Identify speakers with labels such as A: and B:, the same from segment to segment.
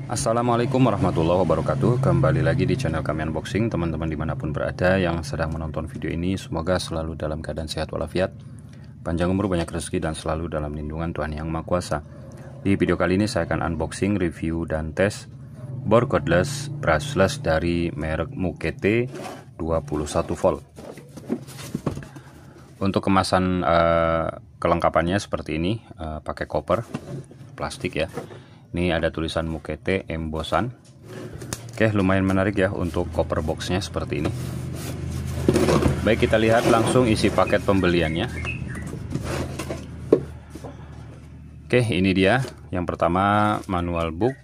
A: Assalamualaikum warahmatullahi wabarakatuh. Kembali lagi di channel kami unboxing. Teman-teman dimanapun berada yang sedang menonton video ini, semoga selalu dalam keadaan sehat walafiat, panjang umur, banyak rezeki, dan selalu dalam lindungan Tuhan Yang Maha Kuasa. Di video kali ini saya akan unboxing, review, dan tes bor cordless brushless dari merek Mukete 21 volt. Untuk kemasan kelengkapannya seperti ini, pakai koper plastik ya. Ini ada tulisan Mukete embosan. Oke, lumayan menarik ya untuk koper boxnya seperti ini. Baik, kita lihat langsung isi paket pembeliannya. Oke, ini dia. Yang pertama manual book,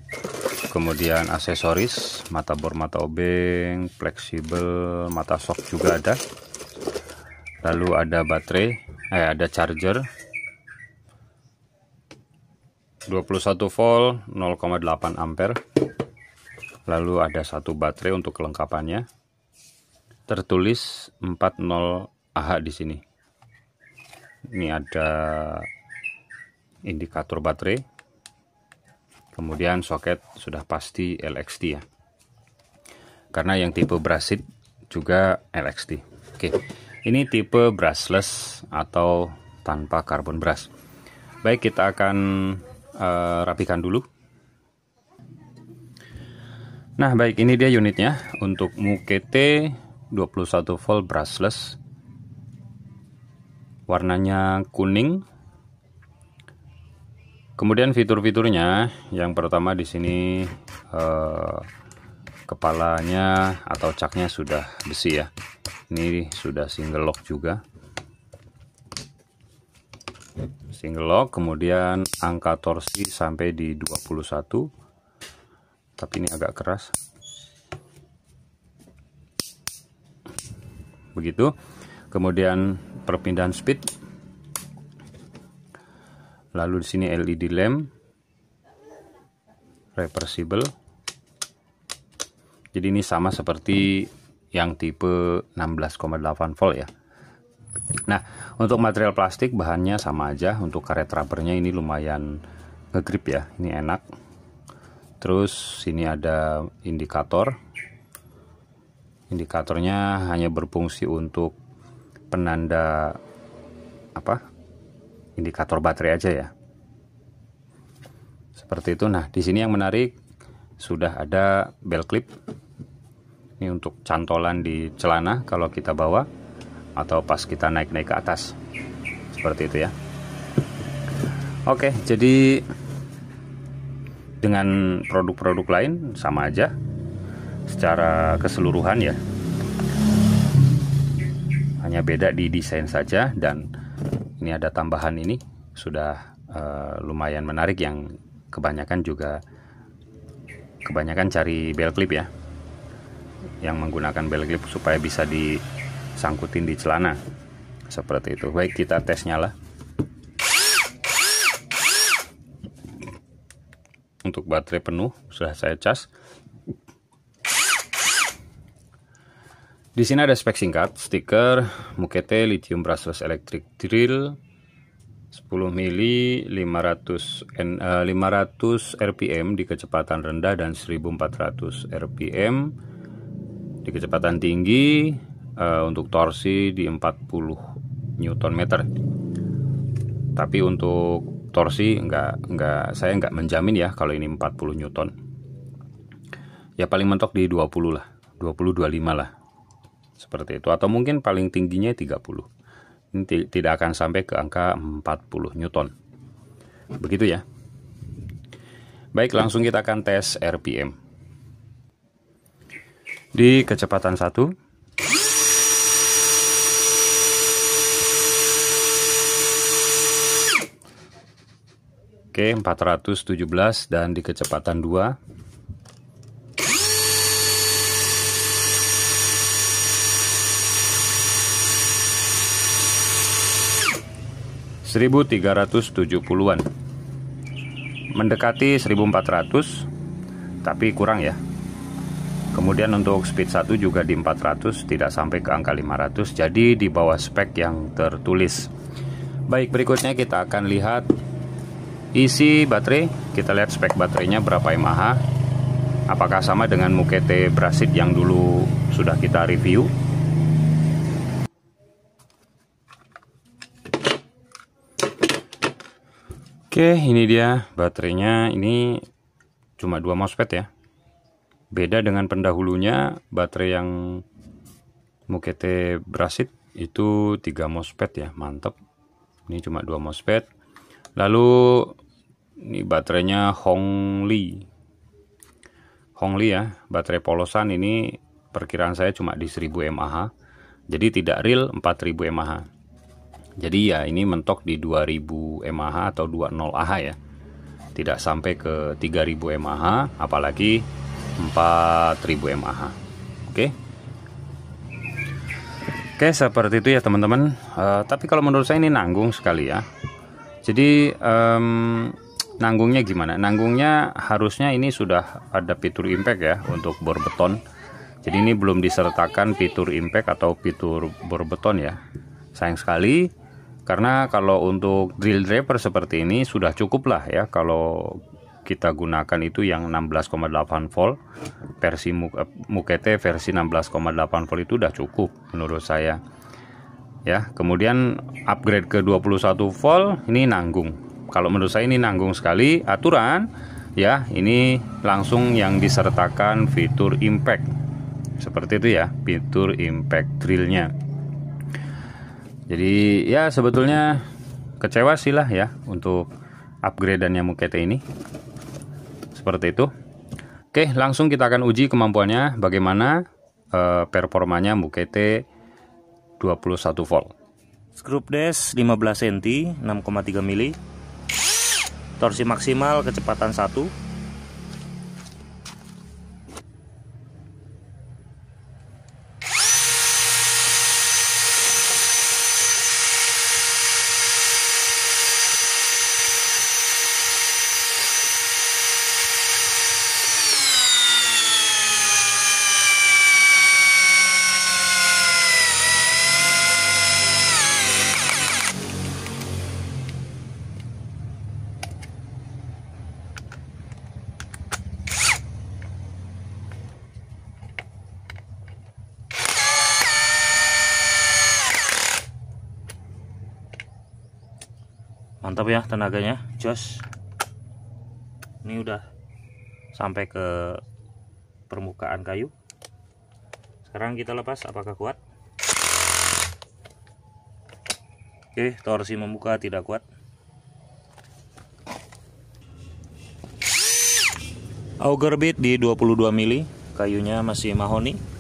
A: kemudian aksesoris, mata bor, mata obeng, fleksibel, mata shock juga ada. Lalu ada baterai, ada charger 21 volt 0,8 ampere. Lalu ada satu baterai untuk kelengkapannya. Tertulis 40 Ah di sini. Ini ada indikator baterai. Kemudian soket sudah pasti LXT ya. Karena yang tipe brushless juga LXT. Oke. Ini tipe brushless atau tanpa carbon brush. Baik, kita akan rapikan dulu. Nah, baik, ini dia unitnya untuk Mukete 21 volt brushless. Warnanya kuning. Kemudian fitur-fiturnya, yang pertama di sini kepalanya atau caknya sudah besi ya. Ini sudah single lock juga. Single lock, kemudian angka torsi sampai di 21, tapi ini agak keras begitu. Kemudian perpindahan speed, lalu di sini LED lamp reversible. Jadi ini sama seperti yang tipe 16,8 volt ya. Nah, untuk material plastik bahannya sama aja. Untuk karet rubbernya ini lumayan ngegrip ya, ini enak. Terus sini ada indikator. Indikatornya hanya berfungsi untuk penanda indikator baterai aja ya. Seperti itu. Nah, di sini yang menarik sudah ada belt clip. Ini untuk cantolan di celana kalau kita bawa atau pas kita naik-naik ke atas, seperti itu ya. Oke, jadi dengan produk-produk lain sama aja secara keseluruhan ya, hanya beda di desain saja. Dan ini ada tambahan, ini sudah lumayan menarik, yang kebanyakan cari belt clip ya, yang menggunakan belt clip supaya bisa disangkutin di celana seperti itu. Baik, kita tes nyala. Untuk baterai penuh sudah saya cas. Di sini ada spek singkat, stiker Mukete lithium brushless electric drill 10 mili 500 rpm di kecepatan rendah dan 1400 rpm di kecepatan tinggi. Untuk torsi di 40 Nm. Tapi untuk torsi saya nggak menjamin ya kalau ini 40 Newton. Ya paling mentok di 20 lah, 20-25 lah. Seperti itu, atau mungkin paling tingginya 30. Ini tidak akan sampai ke angka 40 Newton. Begitu ya. Baik, langsung kita akan tes RPM. Di kecepatan 1. Oke, 417, dan di kecepatan 2. (1370-an). Mendekati 1400, tapi kurang ya. Kemudian untuk speed 1 juga di 400, tidak sampai ke angka 500, jadi di bawah spek yang tertulis. Baik, berikutnya kita akan lihat isi baterai. Kita lihat spek baterainya berapa mAh. apakah sama dengan Mukete Brasit yang dulu sudah kita review. Oke, ini dia baterainya. Ini cuma 2 MOSFET ya. Beda dengan pendahulunya, baterai yang Mukete Brasit itu 3 MOSFET ya, mantap. Ini cuma 2 MOSFET. Lalu ini baterainya Hongli ya, baterai polosan. Ini perkiraan saya cuma di 1000 mAh, jadi tidak real 4000 mAh. Jadi ya ini mentok di 2000 mAh atau 20 Ah ya, tidak sampai ke 3000 mAh, apalagi 4000 mAh. Oke, seperti itu ya teman-teman. Tapi kalau menurut saya ini nanggung sekali ya. Jadi nanggungnya gimana? Nanggungnya harusnya ini sudah ada fitur impact ya untuk bor beton. Jadi ini belum disertakan fitur impact atau fitur bor beton ya. Sayang sekali, karena kalau untuk drill driver seperti ini sudah cukup lah ya. Kalau kita gunakan itu yang 16,8 volt versi Mukete versi 16,8 volt itu udah cukup menurut saya ya. Kemudian upgrade ke 21 volt ini nanggung. Kalau menurut saya ini nanggung sekali. Aturan ya, ini langsung yang disertakan fitur impact seperti itu ya, fitur impact drillnya. Jadi ya sebetulnya kecewa sih lah ya untuk upgradeannya Mukete ini. Seperti itu. Oke, langsung kita akan uji kemampuannya bagaimana performanya Mukete 21 volt. Screw dash 15 cm 6,3 mili. Torsi maksimal kecepatan 1. Mantap ya tenaganya, jos. Ini udah sampai ke permukaan kayu. Sekarang kita lepas, apakah kuat? Oke, torsi membuka tidak kuat. Auger bit di 22 mili, kayunya masih mahoni.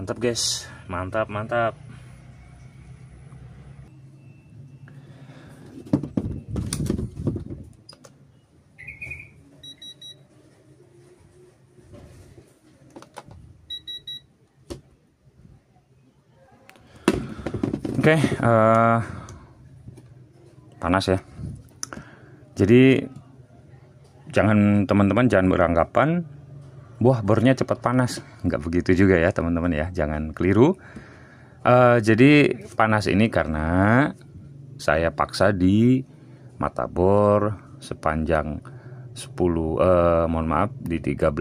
A: Mantap guys, mantap mantap. Oke, panas ya. Jadi teman-teman jangan beranggapan wah bornya cepat panas. Nggak begitu juga ya teman-teman ya, jangan keliru. Jadi panas ini karena saya paksa di mata bor sepanjang 13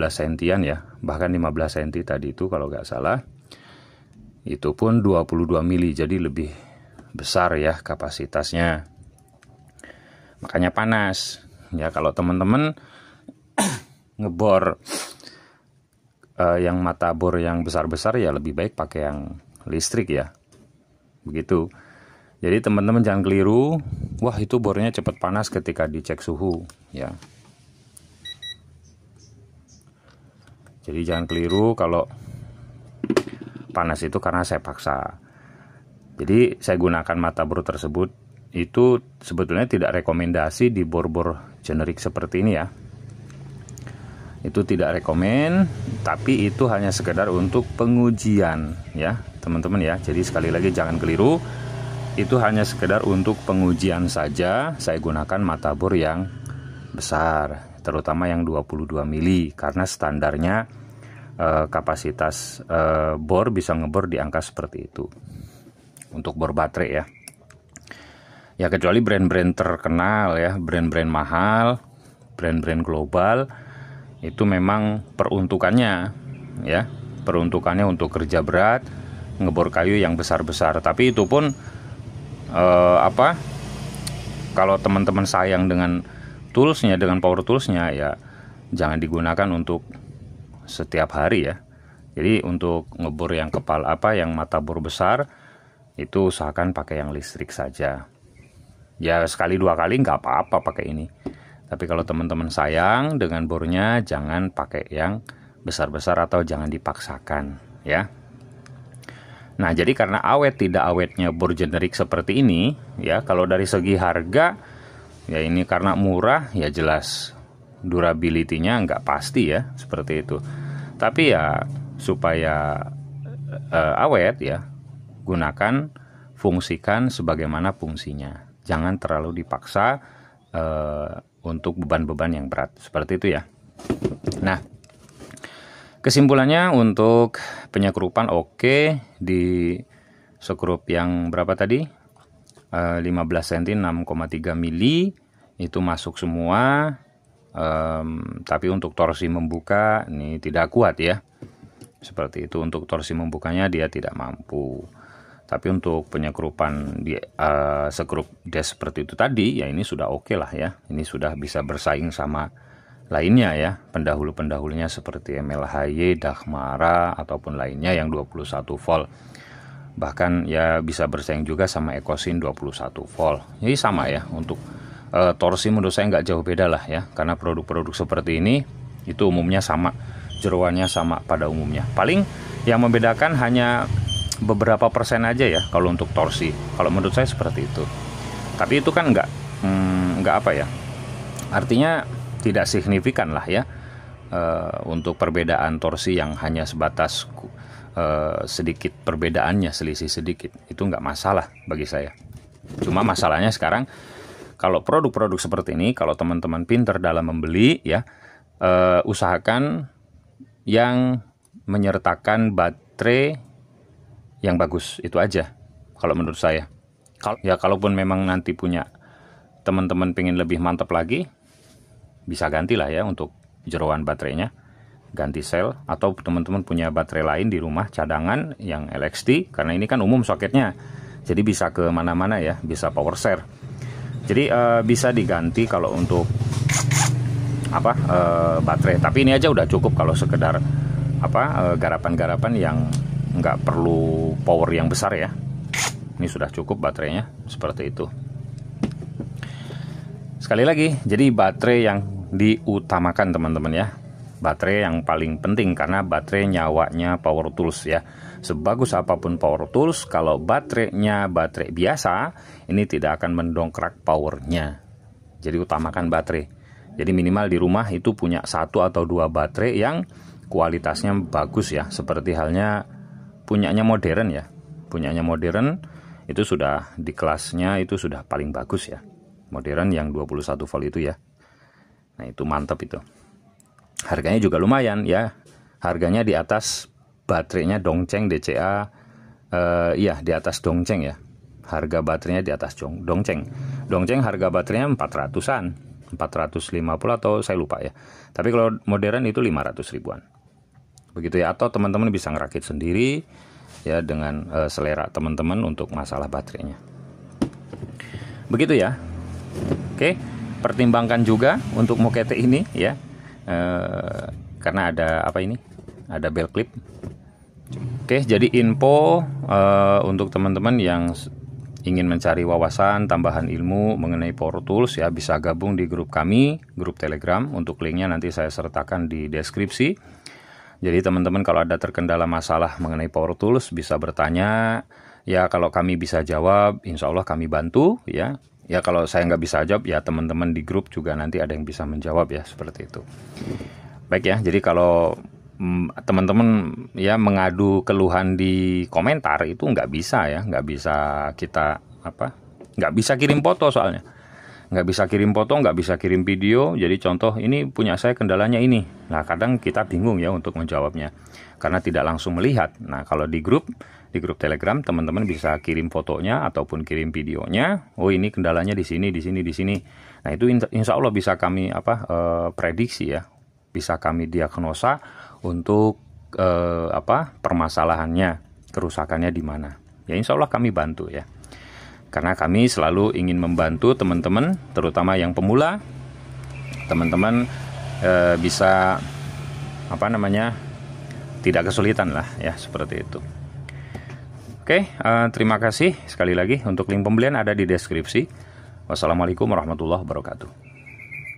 A: sentian ya, bahkan 15 cm tadi itu kalau nggak salah. Itu pun 22 mili, jadi lebih besar ya kapasitasnya. Makanya panas. Ya kalau teman-teman ngebor yang mata bor yang besar-besar ya lebih baik pakai yang listrik ya. Begitu. Jadi teman-teman jangan keliru, wah itu bornya cepat panas ketika dicek suhu ya. Jadi jangan keliru kalau panas itu karena saya paksa. Jadi saya gunakan mata bor tersebut itu sebetulnya tidak rekomendasi di bor-bor generik seperti ini ya. Itu tidak rekomen, tapi itu hanya sekedar untuk pengujian ya teman-teman ya. Jadi sekali lagi jangan keliru, itu hanya sekedar untuk pengujian saja. Saya gunakan mata bor yang besar, terutama yang 22 mili karena standarnya kapasitas bor bisa ngebor di angka seperti itu untuk bor baterai ya. Ya kecuali brand-brand terkenal ya, brand-brand mahal, brand-brand global, itu memang peruntukannya ya, peruntukannya untuk kerja berat, ngebor kayu yang besar-besar. Tapi itu pun kalau teman-teman sayang dengan toolsnya, dengan power toolsnya ya jangan digunakan untuk setiap hari ya. Jadi untuk ngebor yang yang mata bor besar itu usahakan pakai yang listrik saja. Ya sekali dua kali nggak apa-apa pakai ini. Tapi kalau teman-teman sayang dengan bornya jangan pakai yang besar-besar atau jangan dipaksakan ya. Nah jadi karena awet tidak awetnya bor generik seperti ini ya, kalau dari segi harga ya ini karena murah ya jelas durability-nya nggak pasti ya, seperti itu. Tapi ya supaya awet ya, gunakan, fungsikan sebagaimana fungsinya. Jangan terlalu dipaksa untuk beban-beban yang berat, seperti itu ya. Nah, kesimpulannya untuk penyekrupan oke, di sekrup yang berapa tadi? 15 cm 6,3 mili itu masuk semua. Tapi untuk torsi membuka ini tidak kuat ya, seperti itu. Untuk torsi membukanya dia tidak mampu. Tapi untuk penyekrupan di sekrup des seperti itu tadi ya ini sudah oke lah ya. Ini sudah bisa bersaing sama lainnya ya, pendahulu-pendahulunya seperti MLHY, Dahmara ataupun lainnya yang 21 volt. Bahkan ya bisa bersaing juga sama Ecosin 21 volt. Jadi sama ya, untuk torsi menurut saya nggak jauh beda lah ya, karena produk-produk seperti ini itu umumnya sama, jeroannya sama pada umumnya. Paling yang membedakan hanya beberapa persen aja ya kalau untuk torsi, kalau menurut saya seperti itu. Tapi itu kan nggak apa ya, artinya tidak signifikan lah ya untuk perbedaan torsi yang hanya sebatas sedikit perbedaannya, selisih sedikit, itu nggak masalah bagi saya. Cuma masalahnya sekarang kalau produk-produk seperti ini, kalau teman-teman pinter dalam membeli ya, usahakan yang menyertakan baterai yang bagus, itu aja kalau menurut saya. Ya kalaupun memang nanti punya teman-teman pengen lebih mantap lagi, bisa gantilah ya untuk jeroan baterainya, ganti sel, atau teman-teman punya baterai lain di rumah cadangan yang LXT, karena ini kan umum soketnya, jadi bisa ke mana-mana ya, bisa power share. Jadi bisa diganti kalau untuk baterai. Tapi ini aja udah cukup kalau sekedar garapan-garapan yang nggak perlu power yang besar ya. Ini sudah cukup baterainya, seperti itu. Sekali lagi, jadi baterai yang diutamakan teman-teman ya. Baterai yang paling penting karena baterai nyawanya power tools ya. sebagus apapun power tools, kalau baterainya baterai biasa, ini tidak akan mendongkrak powernya. Jadi utamakan baterai. Jadi minimal di rumah itu punya 1 atau 2 baterai yang kualitasnya bagus ya, seperti halnya punyanya modern ya. Punyanya modern itu sudah di kelasnya, itu sudah paling bagus ya. Modern yang 21 volt itu ya. Nah, itu mantap itu. Harganya juga lumayan ya. Harganya di atas baterainya Dongcheng DCA. Iya, di atas Dongcheng ya. Harga baterainya di atas Dongcheng. Dongcheng harga baterainya 400-an. 450 atau saya lupa ya. Tapi kalau modern itu 500 ribuan. Begitu ya, atau teman-teman bisa ngerakit sendiri ya dengan selera teman-teman untuk masalah baterainya. Begitu ya. Oke, pertimbangkan juga untuk mokete ini ya. Karena ada apa ini? Ada belt clip. Oke, jadi info untuk teman-teman yang ingin mencari wawasan, tambahan ilmu mengenai power tools ya, bisa gabung di grup kami, grup Telegram. Untuk linknya nanti saya sertakan di deskripsi. Jadi teman-teman kalau ada terkendala masalah mengenai power tools bisa bertanya. Ya kalau kami bisa jawab, insya Allah kami bantu ya. Ya kalau saya nggak bisa jawab ya teman-teman di grup juga nanti ada yang bisa menjawab ya, seperti itu. Baik ya, jadi kalau teman-teman ya mengadu keluhan di komentar itu nggak bisa ya, nggak bisa kita nggak bisa kirim foto soalnya. Nggak bisa kirim foto, nggak bisa kirim video. Jadi contoh ini punya saya kendalanya ini. Nah kadang kita bingung ya untuk menjawabnya karena tidak langsung melihat. Nah kalau di grup Telegram teman-teman bisa kirim fotonya ataupun kirim videonya. Oh ini kendalanya di sini, di sini, di sini. Nah itu insya Allah bisa kami prediksi ya, bisa kami diagnosa untuk permasalahannya, kerusakannya di mana. Ya insya Allah kami bantu ya. Karena kami selalu ingin membantu teman-teman, terutama yang pemula. Teman-teman bisa tidak kesulitan lah ya, seperti itu. Oke, terima kasih sekali lagi. Untuk link pembelian ada di deskripsi. Wassalamualaikum warahmatullahi wabarakatuh.